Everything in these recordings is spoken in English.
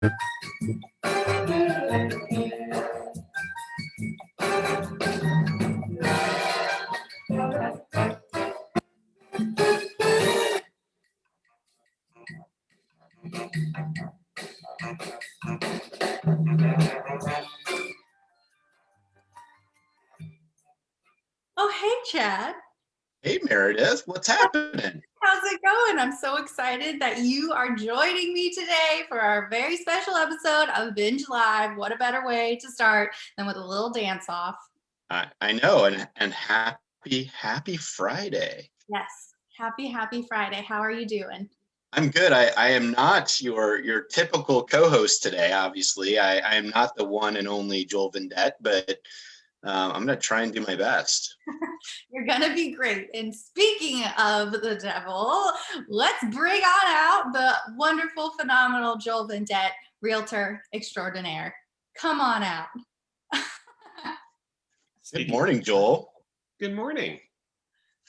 Oh, hey, Chad. Hey Meredith, what's happening? How's it going? I'm so excited that you are joining me today for our very special episode of Binge Live. What a better way to start than with a little dance off? I know, and happy Friday. Yes. Happy Friday. How are you doing? I'm good. I am not your typical co-host today. Obviously, I am not the one and only Joel Vendette, but I'm gonna try and do my best. You're going to be great. And speaking of the devil, let's bring on out the wonderful, phenomenal Joel Vendette, Realtor extraordinaire. Come on out. Good morning, Joel. Good morning.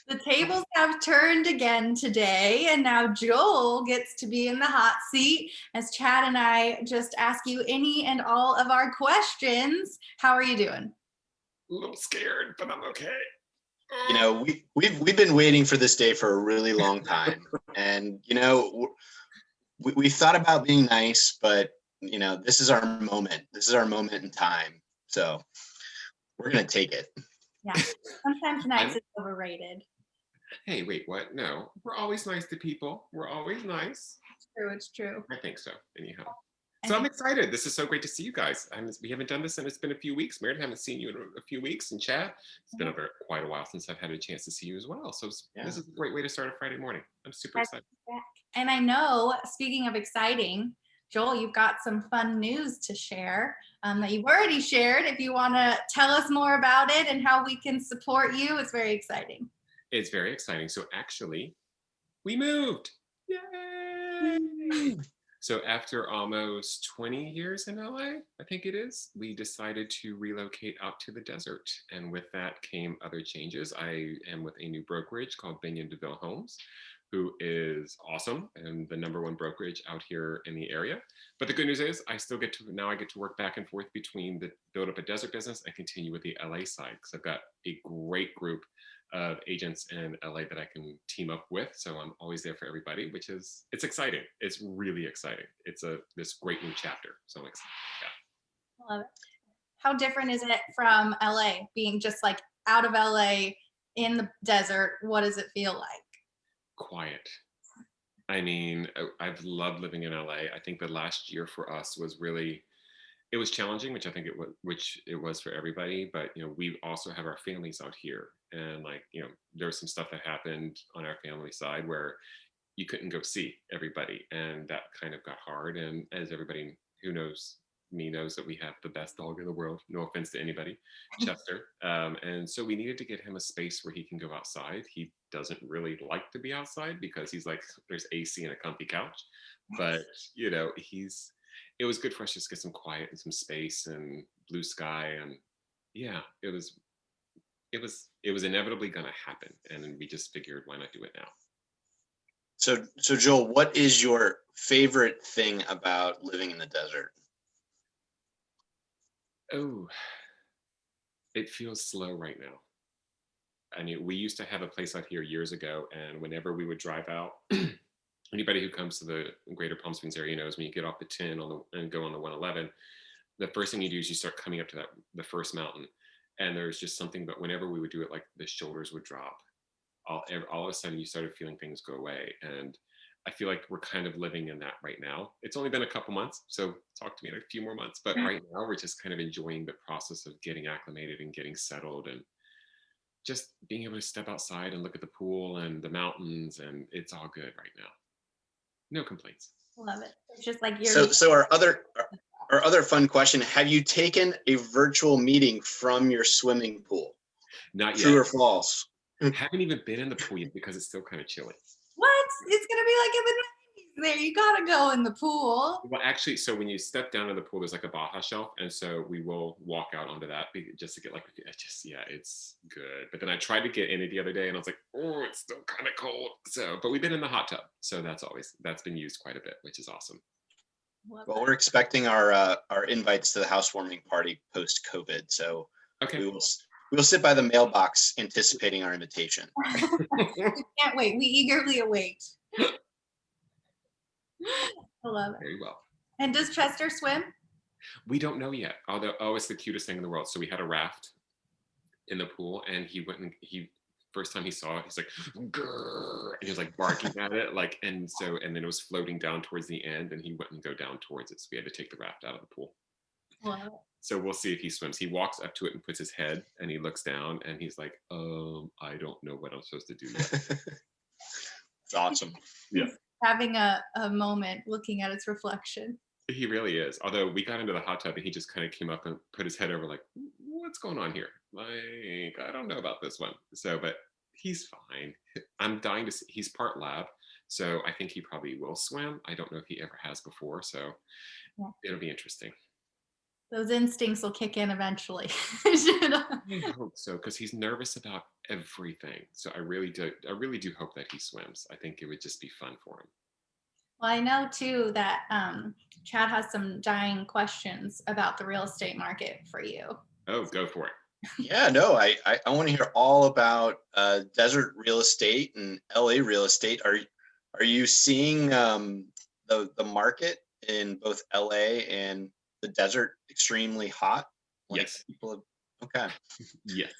The tables have turned again today, and now Joel gets to be in the hot seat as Chad and I just ask you any and all of our questions. How are you doing? A little scared, but I'm okay. You know, we've been waiting for this day for a really long time, and we thought about being nice, but this is our moment. This is our moment in time. So we're gonna take it. Yeah, sometimes nice is overrated. Hey, wait, what? No, we're always nice to people. We're always nice. It's true. I think so, anyhow. So I'm excited. This is so great to see you guys. We haven't done this and it's been a few weeks. Meredith, I haven't seen you in a few weeks. And Chad, it's been quite a while since I've had a chance to see you as well. So This is a great way to start a Friday morning. I'm super excited. And I know, speaking of exciting, Joel, you've got some fun news to share that you've already shared. If you want to tell us more about it and how we can support you, it's very exciting. It's very exciting. So actually, we moved. Yay! So after almost 20 years in LA, I think it is, we decided to relocate out to the desert. And with that came other changes. I am with a new brokerage called Bennion Deville Homes, who is awesome and the #1 brokerage out here in the area. But the good news is I get to work back and forth between the build up a desert business and continue with the LA side, because I've got a great group of agents in LA that I can team up with. So I'm always there for everybody, it's exciting. It's really exciting. It's this great new chapter. So I'm excited. Yeah. I love it. How different is it from LA, being just like out of LA in the desert? What does it feel like? Quiet. I mean, I've loved living in LA. I think the last year for us it was challenging, which I think it was for everybody. But we also have our families out here, and there was some stuff that happened on our family side where you couldn't go see everybody, and that kind of got hard. And as everybody who knows me knows, that we have the best dog in the world. No offense to anybody, Chester. And so we needed to get him a space where he can go outside. He doesn't really like to be outside because he's like, there's AC and a comfy couch, but it was good for us just to get some quiet and some space and blue sky. And yeah, it was inevitably going to happen. And then we just figured, why not do it now? So Joel, what is your favorite thing about living in the desert? Oh, it feels slow right now. I mean, we used to have a place out here years ago, and whenever we would drive out, anybody who comes to the greater Palm Springs area knows when you get off the 10 and go on the 111, the first thing you do is you start coming up to the first mountain. And there's just something, but whenever we would do it, like the shoulders would drop. All of a sudden you started feeling things go away. And I feel like we're kind of living in that right now. It's only been a couple months, so talk to me in a few more months. But right now we're just kind of enjoying the process of getting acclimated and getting settled, and just being able to step outside and look at the pool and the mountains, and it's all good right now. No complaints. Love it. It's just like So our other fun question: have you taken a virtual meeting from your swimming pool? Not yet. True or false? Haven't even been in the pool yet because it's still kind of chilly. What? It's gonna be like in the 90s there. You gotta go in the pool. Well, actually, so when you step down to the pool, there's like a Baja shelf, and so we will walk out onto that just to get it's good. But then I tried to get in it the other day, and I was like, oh, it's still kind of cold. But we've been in the hot tub, so that's been used quite a bit, which is awesome. Love Well, that. we're expecting our invites to the housewarming party post COVID, so Okay. we will sit by the mailbox anticipating our invitation. We can't wait. We eagerly await. I love it. Very well. And does Chester swim? We don't know yet. Although, oh, it's the cutest thing in the world. So we had a raft in the pool, and he went and first time he saw it, he's like, grrr, and he was like barking at it, like, and then it was floating down towards the end, and he wouldn't go down towards it, so we had to take the raft out of the pool. Wow. So we'll see if he swims. He walks up to it and puts his head, and he looks down, and he's like, I don't know what I'm supposed to do yet. It's awesome. Yeah. Having a moment looking at its reflection. He really is. Although we got into the hot tub and he just kind of came up and put his head over, like, what's going on here? Like, I don't know about this one. So, but he's fine. I'm dying to see. He's part lab, so I think he probably will swim. I don't know if he ever has before, so Yeah. it'll be interesting. Those instincts will kick in eventually. I hope so, because he's nervous about everything. So I really do hope that he swims. I think it would just be fun for him. Well, I know too that Chad has some dying questions about the real estate market for you. Oh, go for it. Yeah, no, I want to hear all about desert real estate and LA real estate. Are you seeing the market in both LA and the desert extremely hot? Like Yes. Okay. Yes.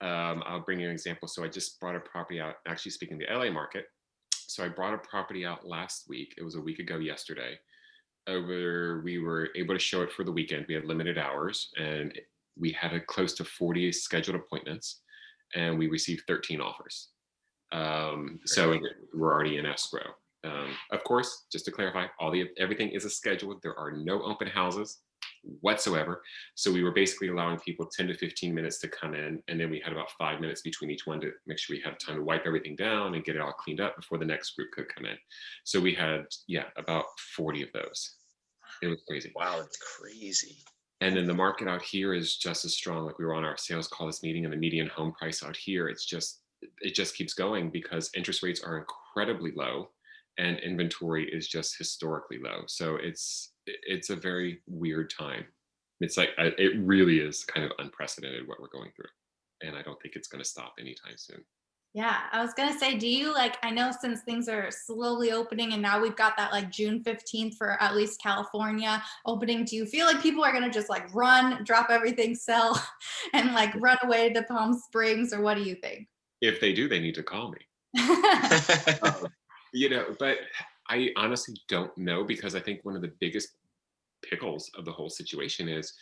I'll bring you an example. So I just brought a property out, actually speaking the LA market. So I brought a property out last week. It was a week ago yesterday. We were able to show it for the weekend. We had limited hours, and we had close to 40 scheduled appointments, and we received 13 offers. So we're already in escrow. Of course, just to clarify, everything is a schedule. There are no open houses whatsoever. So we were basically allowing people 10 to 15 minutes to come in, and then we had about 5 minutes between each one to make sure we had time to wipe everything down and get it all cleaned up before the next group could come in. So we had about 40 of those. It was crazy. Wow, it's crazy. And then the market out here is just as strong. Like, we were on our sales call this meeting, and the median home price out here, it just keeps going because interest rates are incredibly low and inventory is just historically low. So it's a very weird time. It's like, it really is kind of unprecedented what we're going through. And I don't think it's going to stop anytime soon. Yeah, I was gonna say, do you I know since things are slowly opening and now we've got that like June 15th for at least California opening, do you feel like people are gonna just like run, drop everything, sell, and like run away to Palm Springs, or what do you think? If they do, they need to call me. But I honestly don't know, because I think one of the biggest pickles of the whole situation is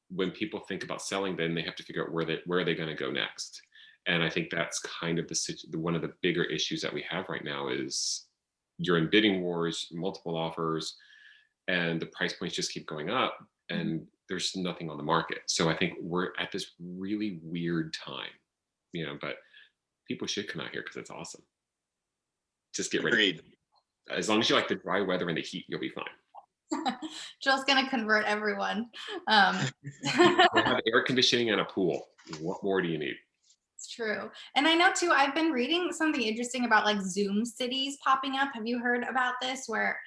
when people think about selling, then they have to figure out where are they going to go next. And I think that's kind of one of the bigger issues that we have right now is you're in bidding wars, multiple offers, and the price points just keep going up, and there's nothing on the market. So I think we're at this really weird time, but people should come out here because it's awesome. Just get ready. Agreed. As long as you like the dry weather and the heat, you'll be fine. Jill's gonna convert everyone. We have air conditioning and a pool. What more do you need? It's true. And I know too, I've been reading something interesting about like Zoom cities popping up. Have you heard about this? Where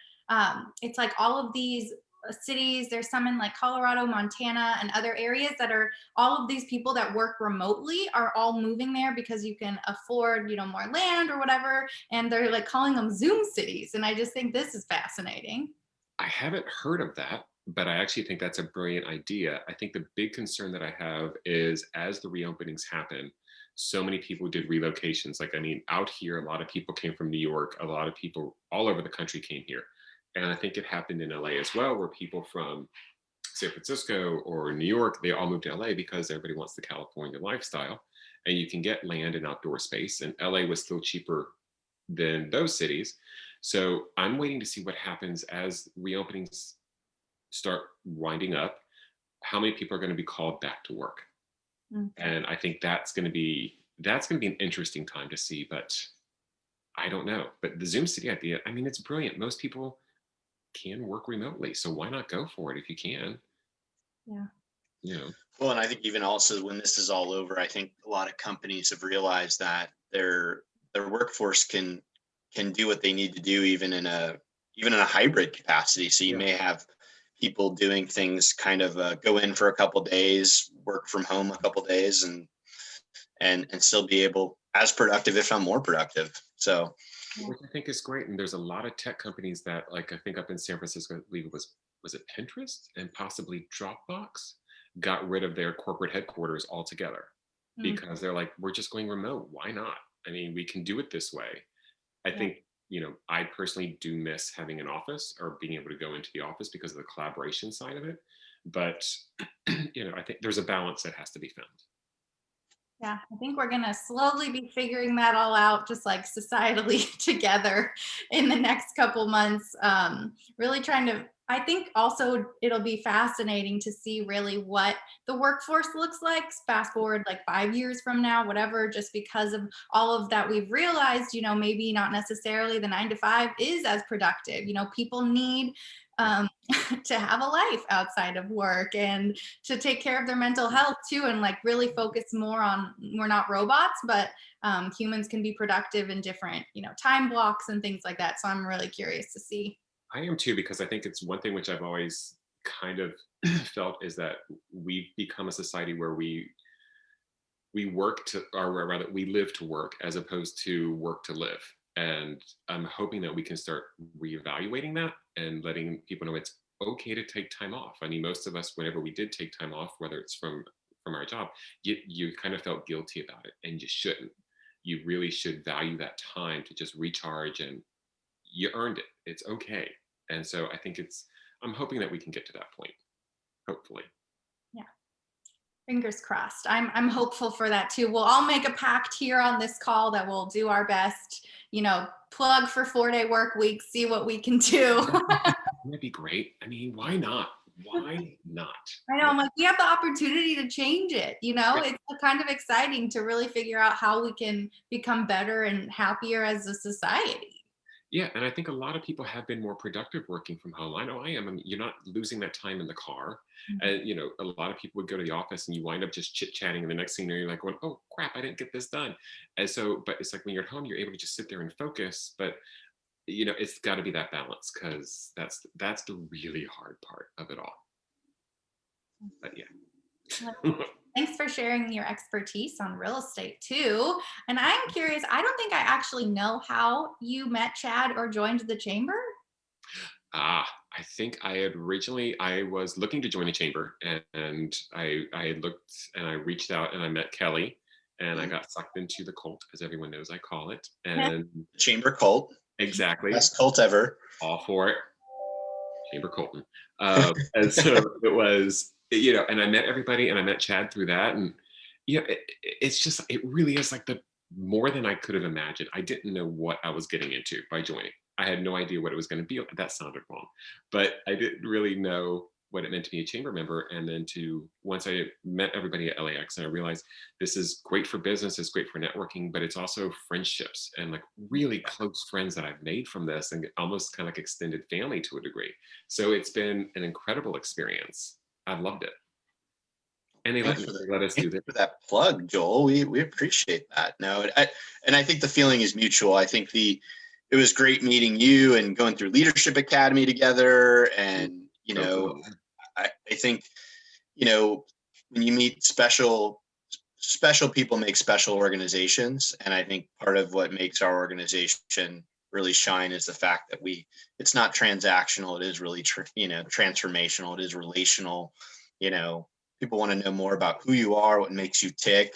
it's like all of these cities, there's some in like Colorado, Montana, and other areas that are all of these people that work remotely are all moving there because you can afford, more land or whatever. And they're like calling them Zoom cities. And I just think this is fascinating. I haven't heard of that, but I actually think that's a brilliant idea. I think the big concern that I have is as the reopenings happen, so many people did relocations. Like, I mean, out here, a lot of people came from New York. A lot of people all over the country came here. And I think it happened in LA as well, where people from San Francisco or New York, they all moved to LA because everybody wants the California lifestyle. And you can get land and outdoor space. And LA was still cheaper than those cities. So I'm waiting to see what happens as reopenings start winding up, how many people are going to be called back to work. And I think that's going to be an interesting time to see, but I don't know. But the Zoom City idea, I mean, it's brilliant. Most people can work remotely, so why not go for it if you can? Yeah. Well, and I think even also when this is all over, I think a lot of companies have realized that their workforce can do what they need to do even in a even in a hybrid capacity. So you may have people doing things kind of go in for a couple days, work from home a couple days, and still be able as productive, if not more productive. So which I think is great. And there's a lot of tech companies that, like, I think up in San Francisco, I believe it was it Pinterest and possibly Dropbox got rid of their corporate headquarters altogether Mm, because they're like, we're just going remote. Why not? I mean, we can do it this way. I yeah. think, I personally do miss having an office or being able to go into the office because of the collaboration side of it. But, I think there's a balance that has to be found. Yeah, I think we're gonna slowly be figuring that all out, just like societally together in the next couple months. Really trying to. I think also it'll be fascinating to see really what the workforce looks like. Fast forward like 5 years from now, whatever, just because of all of that we've realized. Maybe not necessarily the 9 to 5 is as productive. People need um, to have a life outside of work and to take care of their mental health too, and like really focus more on, we're not robots, but humans can be productive in different time blocks and things like that. So I'm really curious to see. I am too, because I think it's one thing which I've always kind of felt is that we've become a society where we work to, or rather we live to work as opposed to work to live. And I'm hoping that we can start reevaluating that and letting people know it's okay to take time off. I mean, most of us, whenever we did take time off, whether it's from our job, you kind of felt guilty about it, and you shouldn't. You really should value that time to just recharge, and you earned it. It's okay. And so I think I'm hoping that we can get to that point, hopefully. Yeah, fingers crossed. I'm hopeful for that too. We'll all make a pact here on this call that we'll do our best, plug for 4-day work weeks, see what we can do. That'd be great. I mean, why not? Why not? I know, I'm like, we have the opportunity to change it. Yeah. It's kind of exciting to really figure out how we can become better and happier as a society. Yeah, and I think a lot of people have been more productive working from home. I know I am. I mean, you're not losing that time in the car. Mhm. And, a lot of people would go to the office and you wind up just chit-chatting. And the next thing you know, you're like going, oh, crap, I didn't get this done. And so, but it's like when you're at home, you're able to just sit there and focus. But, it's got to be that balance, because that's the really hard part of it all. But yeah. Well, thanks for sharing your expertise on real estate too. And I'm curious, I don't think I actually know how you met Chad or joined the chamber. I think I was looking to join the chamber, and I had looked and I reached out and I met Kelly, and I got sucked into the cult, as everyone knows I call it. And chamber cult, exactly, best cult ever. all for it. Chamber Colton. And so it was, and I met everybody, and I met Chad through that. And it's just, it really is like the more than I could have imagined. I didn't know what I was getting into by joining. I had no idea what it was going to be. That sounded wrong, but I didn't really know what it meant to be a chamber member. And then once I met everybody at LAX, and I realized this is great for business, it's great for networking, but it's also friendships and like really close friends that I've made from this, and almost kind of like extended family to a degree. So it's been an incredible experience. I've loved it. And they let us do this. For that plug, Joel. We appreciate that. No, and I think the feeling is mutual. I think it was great meeting you and going through Leadership Academy together. And, I think, when you meet special people make special organizations. And I think part of what makes our organization really shine is the fact that it's not transactional. It is really, transformational. It is relational. People want to know more about who you are, what makes you tick,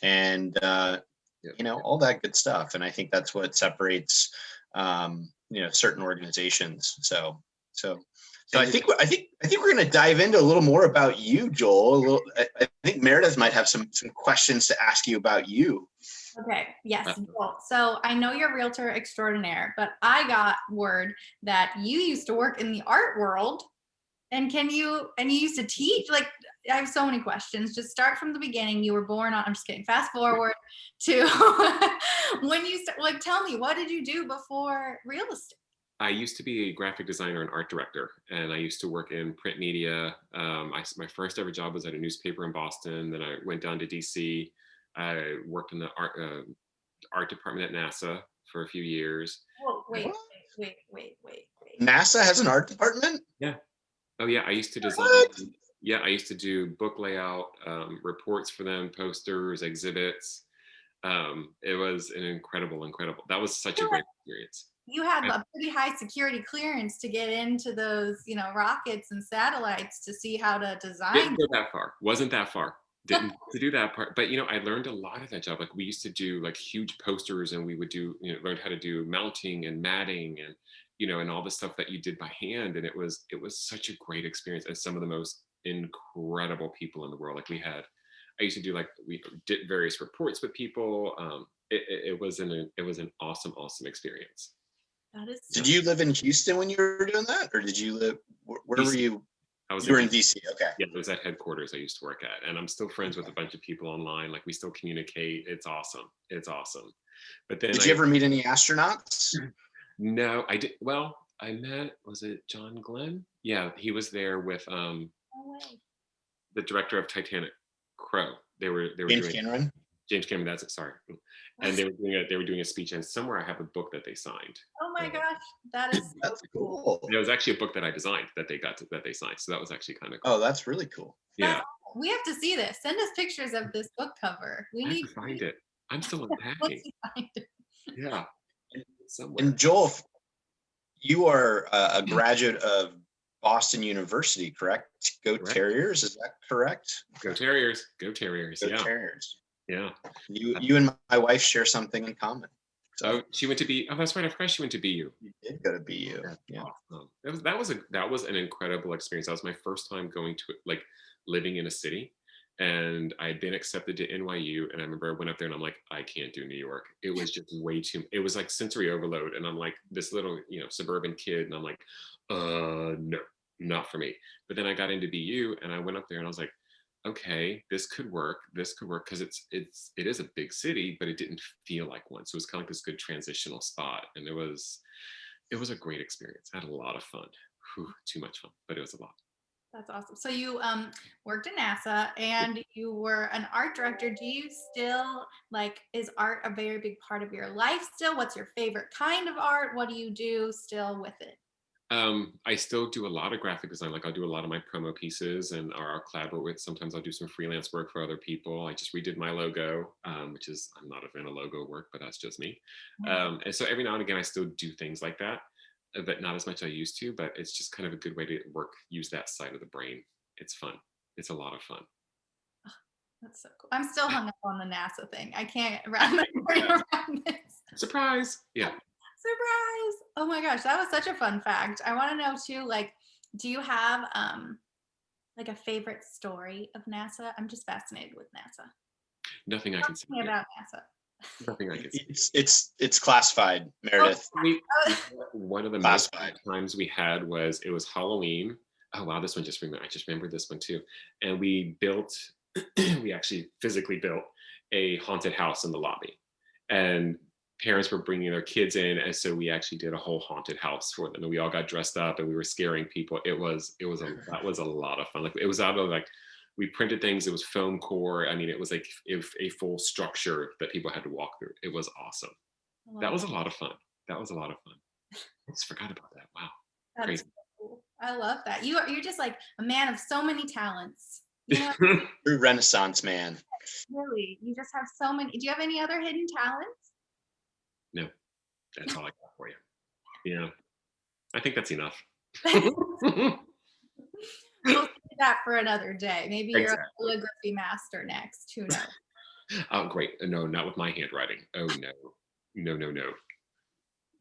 and, all that good stuff. And I think that's what separates, certain organizations. So I think we're going to dive into a little more about you, Joel. I think Meredith might have some questions to ask you about you. Okay. Yes. Well, so I know you're a realtor extraordinaire, but I got word that you used to work in the art world, and you used to teach. Like, I have so many questions. Just start from the beginning. You were born on, I'm just kidding. Fast forward to when you like, tell me, what did you do before real estate? I used to be a graphic designer and art director, and I used to work in print media. My first ever job was at a newspaper in Boston. Then I went down to DC. I worked in the art department at NASA for a few years. Whoa, wait. NASA has an art department? Yeah. Oh yeah, I used to design. What? Yeah, I used to do book layout, reports for them, posters, exhibits. It was an incredible. That was such a great experience. You have a pretty high security clearance to get into those, rockets and satellites to see how to design. Didn't go that far. Wasn't that far. Didn't to do that part. But I learned a lot of that job. Like we used to do like huge posters, and we would do, learn how to do mounting and matting, and and all the stuff that you did by hand. And it was such a great experience, and some of the most incredible people in the world. Like I used to do, like, we did various reports with people. It was an awesome experience. That is Did you live in Houston when you were doing that, or did you live? Where were DC. you? I was You were in DC. Okay. Yeah, it was at headquarters I used to work at, and I'm still friends with a bunch of people online. Like we still communicate. It's awesome. It's awesome. But then Did you ever meet any astronauts? No, I did. Well, I met, was it John Glenn? Yeah, he was there with No way. the director of Titanic, Crow. They were James doing Cameron. James Cameron. That's it. Sorry. And they were doing a speech, and somewhere I have a book that they signed. Oh my gosh, that is so That's cool. cool. And it was actually a book that I designed that they signed. So that was actually kind of cool. Oh, that's really cool. Yeah, We have to see this. Send us pictures of this book cover. We I have need to find it. I'm still Once unpacking. you find it. Yeah, somewhere. And Joel, you are a graduate of Boston University, correct? Go Correct. Terriers, is that correct? Go Terriers. Go Terriers. Go Yeah, Terriers. yeah. You and my wife share something in common. So she went to be. Oh, that's right. I forgot she went to BU. You did go to BU. That's Yeah. awesome. That was an incredible experience. That was my first time going to, like, living in a city, and I had been accepted to NYU. And I remember I went up there, and I'm like, I can't do New York. It was just way too. It was like sensory overload, and I'm like this little suburban kid, and I'm like, no, not for me. But then I got into BU, and I went up there, and I was like, okay, this could work. This could work, because it is a big city, but it didn't feel like one. So it was kind of like this good transitional spot, and it was a great experience. I had a lot of fun. Whew, too much fun, but it was a lot. That's awesome. So you worked at NASA and you were an art director. Do you still is art a very big part of your life still? What's your favorite kind of art? What do you do still with it? I still do a lot of graphic design. Like I'll do a lot of my promo pieces, and or I'll collaborate with. Sometimes I'll do some freelance work for other people. I just redid my logo, which is, I'm not a fan of logo work, but that's just me. And so every now and again, I still do things like that, but not as much as I used to. But it's just kind of a good way to use that side of the brain. It's fun. It's a lot of fun. That's so cool. I'm still hung up on the NASA thing. I can't wrap my brain around this. Surprise! Yeah. Surprise! Oh my gosh, that was such a fun fact. I want to know too, do you have a favorite story of NASA? I'm just fascinated with NASA. Nothing I can see. Talk to me about NASA. Nothing I can see. It's classified, Meredith. One of the Classified. most times we had it was Halloween. Oh wow, this one I just remembered this one too. And we actually physically built a haunted house in the lobby, and parents were bringing their kids in, and so we actually did a whole haunted house for them, and we all got dressed up, and we were scaring people. That was a lot of fun. Like it was out of we printed things. It was foam core. I mean, it was like a full structure that people had to walk through. It was awesome. That was a lot of fun. I just forgot about that. Wow. That's Crazy. so cool. I love that. You're just like a man of so many talents. You know, True Renaissance man. really, you just have so many. Do you have any other hidden talents? No, that's all I got for you. Yeah, I think that's enough. We'll do that for another day. Maybe you're a Exactly. calligraphy master next. Who knows? Oh, great. No, not with my handwriting. Oh, no.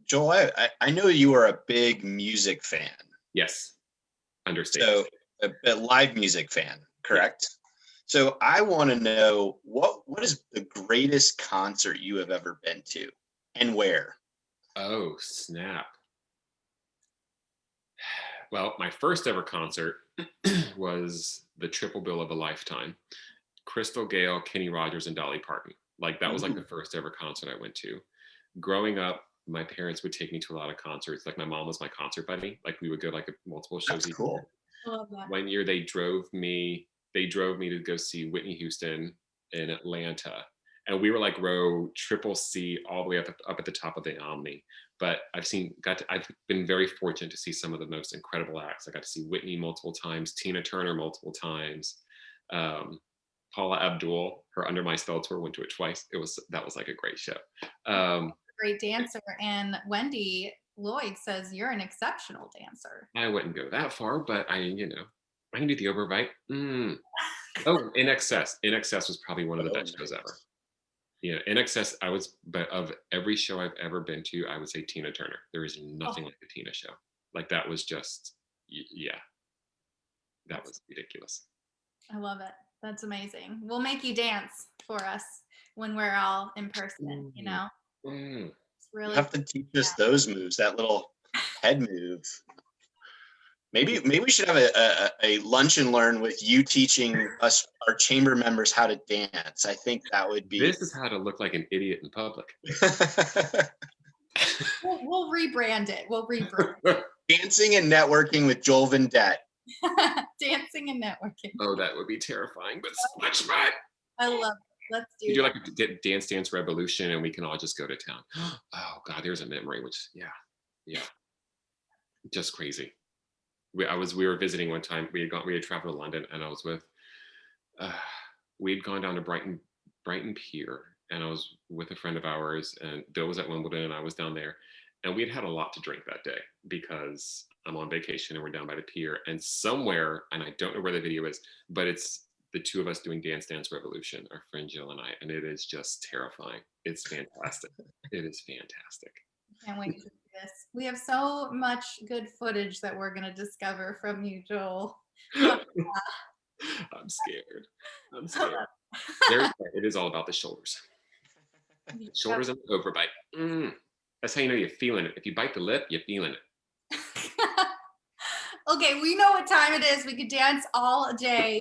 Joel, I know you are a big music fan. Yes, understand. So a live music fan, correct? So I want to know what is the greatest concert you have ever been to, and where? Oh, snap. Well, my first ever concert was the triple bill of a lifetime. Crystal Gale, Kenny Rogers, and Dolly Parton. That was the first ever concert I went to. Growing up, my parents would take me to a lot of concerts. My mom was my concert buddy. We would go multiple shows. That's cool. I love that. One year they drove me to go see Whitney Houston in Atlanta. And we were row triple C all the way up at the top of the Omni. but I've been very fortunate to see some of the most incredible acts. I got to see Whitney multiple times, Tina Turner multiple times, Paula Abdul, her Under My Spell tour, went to it twice. That was like a great show. Great dancer. And Wendy Lloyd says you're an exceptional dancer. I wouldn't go that far, but I can do the overbite. Oh, In Excess. In Excess was probably one of the best shows ever. In Excess, but of every show I've ever been to, I would say Tina Turner. There is nothing like the Tina show. Like that was just, that was ridiculous. I love it. That's amazing. We'll make you dance for us when we're all in person, It's really You have to teach us those moves, that little head move. Maybe we should have a lunch and learn with you teaching us, our chamber members, how to dance. I think that would be. This is how to look like an idiot in public. We'll rebrand it. We'll rebrand it. Dancing and networking with Joel Vendette. Dancing and networking. Oh, that would be terrifying, but so much fun. I love it. Let's do You like a Dance Revolution, and we can all just go to town. Oh God, there's a memory. Which just crazy. We were visiting one time. We had traveled to London, and I was with. We had gone down to Brighton Pier, and I was with a friend of ours, and Bill was at Wimbledon, and I was down there, and we had a lot to drink that day because I'm on vacation and we're down by the pier, and somewhere, and I don't know where the video is, but it's the two of us doing Dance Revolution, our friend Jill and I, and it is just terrifying. It's fantastic. It is fantastic. Can't wait to see this. We have so much good footage that we're going to discover from you, Joel. I'm scared. It is all about the shoulders. Shoulders and the overbite. That's how you know you're feeling it. If you bite the lip, you're feeling it. Okay, we know what time it is. We could dance all day,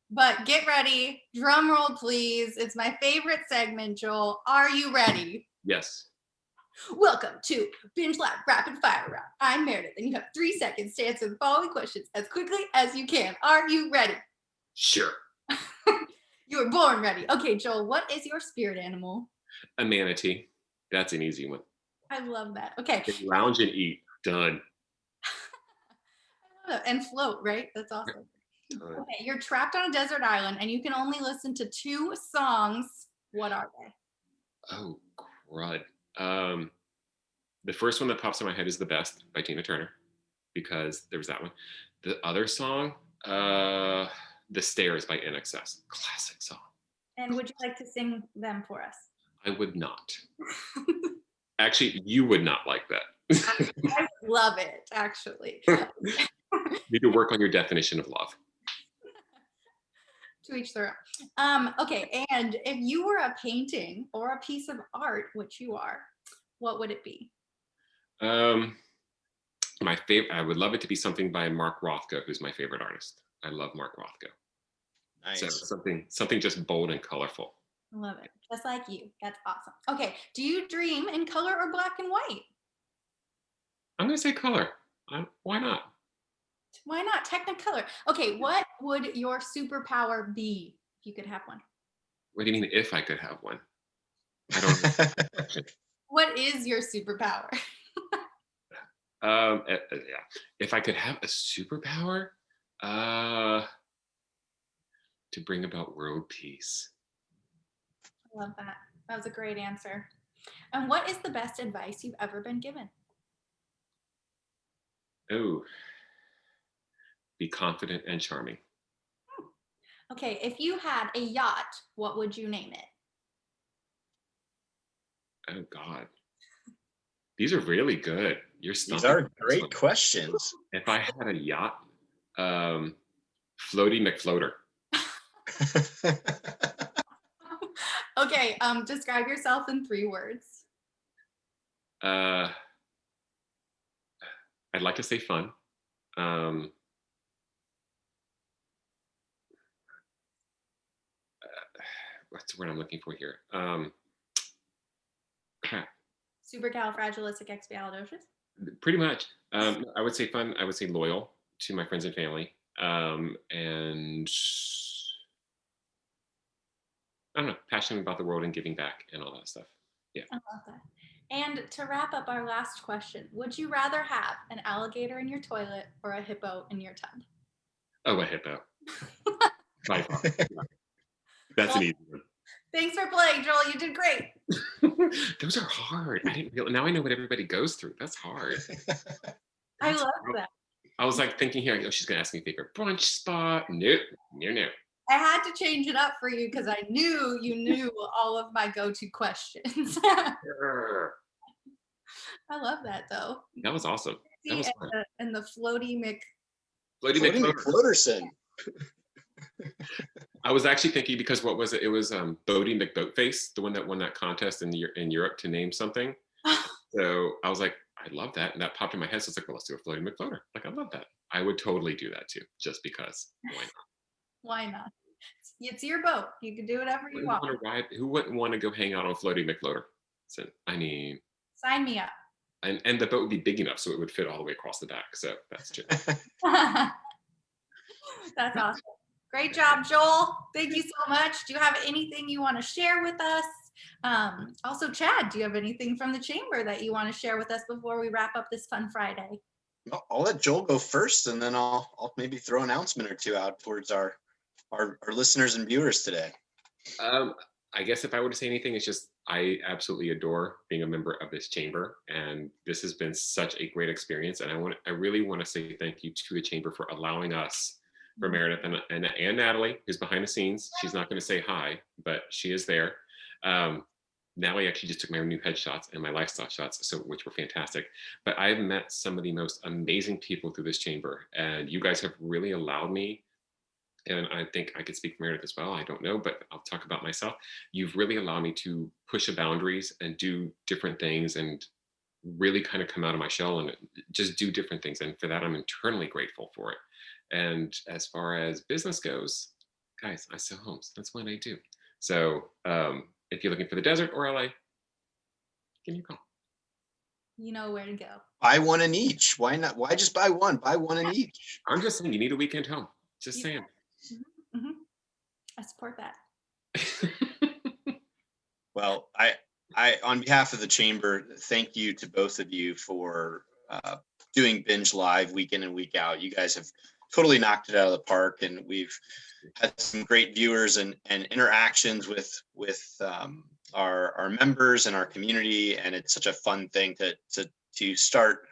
but get ready. Drum roll, please. It's my favorite segment, Joel. Are you ready? Yes. Welcome to Binge Lab Rapid Fire Round. I'm Meredith, and you have 3 seconds to answer the following questions as quickly as you can. Are you ready? Sure. You were born ready. Okay, Joel, what is your spirit animal? A manatee. That's an easy one. I love that. Okay. Lounge and eat. Done. I love that. And float, right? That's awesome. Okay, you're trapped on a desert island, and you can only listen to 2 songs. What are they? Oh, crud. The first one that pops in my head is The Best by Tina Turner, because there was that one. The other song, The Stairs by In Excess. Classic song. And would you like to sing them for us? I would not. Actually, you would not like that. I love it, actually. You need to work on your definition of love. To each their own. Okay, and if you were a painting or a piece of art, which you are, what would it be? My favorite. I would love it to be something by Mark Rothko, who's my favorite artist. I love Mark Rothko. Nice. So something just bold and colorful. I love it. Just like you. That's awesome. Okay, do you dream in color or black and white? I'm gonna say color. Why not? Why not? Technicolor. Okay, what would your superpower be if you could have one? What do you mean if I could have one? I don't know. What is your superpower? Yeah. If I could have a superpower, to bring about world peace. I love that. That was a great answer. And what is the best advice you've ever been given? Oh, be confident and charming. Okay, if you had a yacht, what would you name it? Oh God, these are really good. These are great questions. If I had a yacht, Floaty McFloater. Okay, describe yourself in 3 words. I'd like to say fun. What's the word I'm looking for here? Crap. Supercalifragilisticexpialidocious? Pretty much. I would say fun. I would say loyal to my friends and family. And I don't know, passionate about the world and giving back and all that stuff. Yeah. I love that. And to wrap up our last question, would you rather have an alligator in your toilet or a hippo in your tub? Oh, a hippo. By far. That's Well, an easy one. thanks for playing, Joel. You did great. Those are hard. I didn't realize. Now I know what everybody goes through. That's hard. I That's love hard. that. I was like thinking here, oh, she's gonna ask me favorite brunch spot. Nope, no. I had to change it up for you because I knew you knew all of my go-to questions. Grr. I love that though. That was awesome. That was fun. And the floaty Mc. Floaty Floating McFloater. McFloaterson. I was actually thinking because what was it? It was Bodie McBoatface, the one that won that contest in Europe to name something. So I was like, I love that, and that popped in my head. So it's like, well, let's do a floating McFloater. Like, I love that. I would totally do that too, just because. Why not? Why not? It's your boat. You can do whatever you want. Who wouldn't want to go hang out on floating McFloater? So, I mean, Sign me up. and the boat would be big enough so it would fit all the way across the back. So that's true. That's awesome. Great job, Joel. Thank you so much. Do you have anything you want to share with us? Also, Chad, do you have anything from the chamber that you want to share with us before we wrap up this fun Friday? I'll let Joel go first, and then I'll maybe throw an announcement or two out towards our listeners and viewers today. I guess if I were to say anything, it's just I absolutely adore being a member of this chamber, and this has been such a great experience. And I really want to say thank you to the chamber for allowing us, for Meredith and Natalie, who's behind the scenes. She's not going to say hi, but she is there. Natalie actually just took my new headshots and my lifestyle shots, which were fantastic. But I've met some of the most amazing people through this chamber, and you guys have really allowed me. And I think I could speak for Meredith as well. I don't know, but I'll talk about myself. You've really allowed me to push the boundaries and do different things and really kind of come out of my shell and just do different things. And for that, I'm eternally grateful for it. And as far as business goes, guys, I sell homes. That's what I do. So if you're looking for the desert or LA, give me a call. You know where to go. Buy one in each. Why not? Why just buy one? Buy one in each. I'm just saying you need a weekend home. Just saying. Mm-hmm. Mm-hmm. I support that. Well, I on behalf of the chamber, thank you to both of you for doing Binge Live week in and week out. You guys have totally knocked it out of the park, and we've had some great viewers and interactions with our members and our community, and it's such a fun thing to start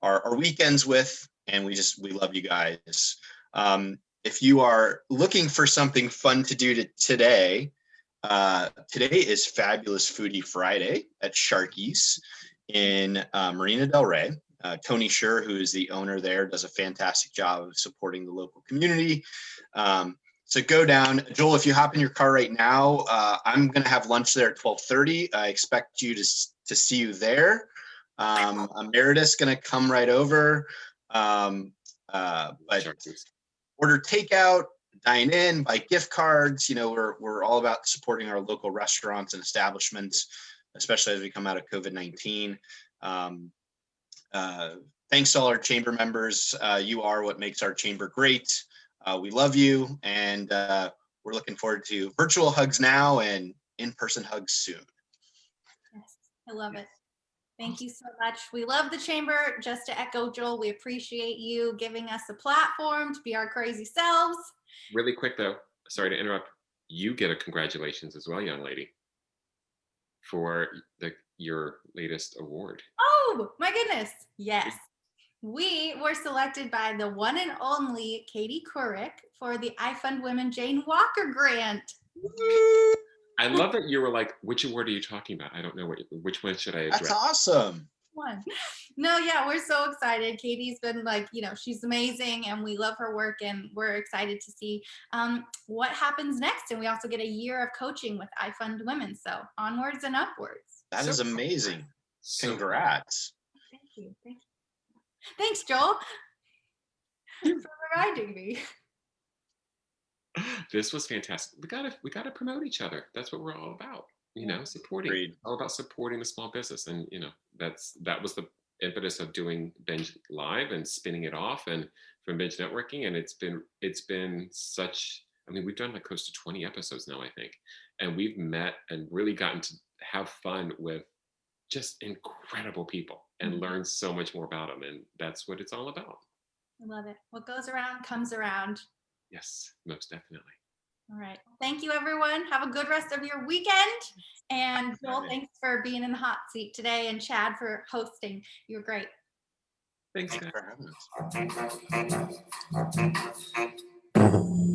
our weekends with, and we love you guys. If you are looking for something fun to do today is Fabulous Foodie Friday at Sharky's in Marina Del Rey. Tony Schur, who is the owner there, does a fantastic job of supporting the local community. So go down. Joel, if you hop in your car right now, I'm going to have lunch there at 12:30. I expect you to see you there. Meredith's going to come right over. But order takeout, dine in, buy gift cards. You know, we're all about supporting our local restaurants and establishments, especially as we come out of COVID-19. Thanks to all our chamber members. You are what makes our chamber great. We love you, and we're looking forward to virtual hugs now and in-person hugs soon. Yes, I love it. Thank you so much. We love the chamber. Just to echo Joel, we appreciate you giving us a platform to be our crazy selves. Really quick though, sorry to interrupt. You get a congratulations as well, young lady, for your latest award. Oh my goodness. Yes. We were selected by the one and only Katie Couric for the I Fund Women Jane Walker Grant. I love that you were like, which award are you talking about? I don't know which one should I address? That's awesome. One. No, yeah, we're so excited. Katie's been like, she's amazing, and we love her work, and we're excited to see what happens next. And we also get a year of coaching with I Fund Women. So onwards and upwards. That is amazing. Congrats. Thank you. Thank you. Thanks, Joel, for reminding me. This was fantastic. We gotta promote each other. That's what we're all about. Supporting. Agreed. All about supporting the small business, and that was the impetus of doing Binge Live and spinning it off, and from Binge Networking. And it's been such. I mean, we've done like close to 20 episodes now, I think, and we've met and really gotten to have fun with just incredible people and learn so much more about them. And that's what it's all about. I love it. What goes around comes around. Yes, most definitely. All right. Thank you, everyone. Have a good rest of your weekend. And Joel, thanks for being in the hot seat today, and Chad for hosting. You were great. Thanks, Thanks guys. for having us.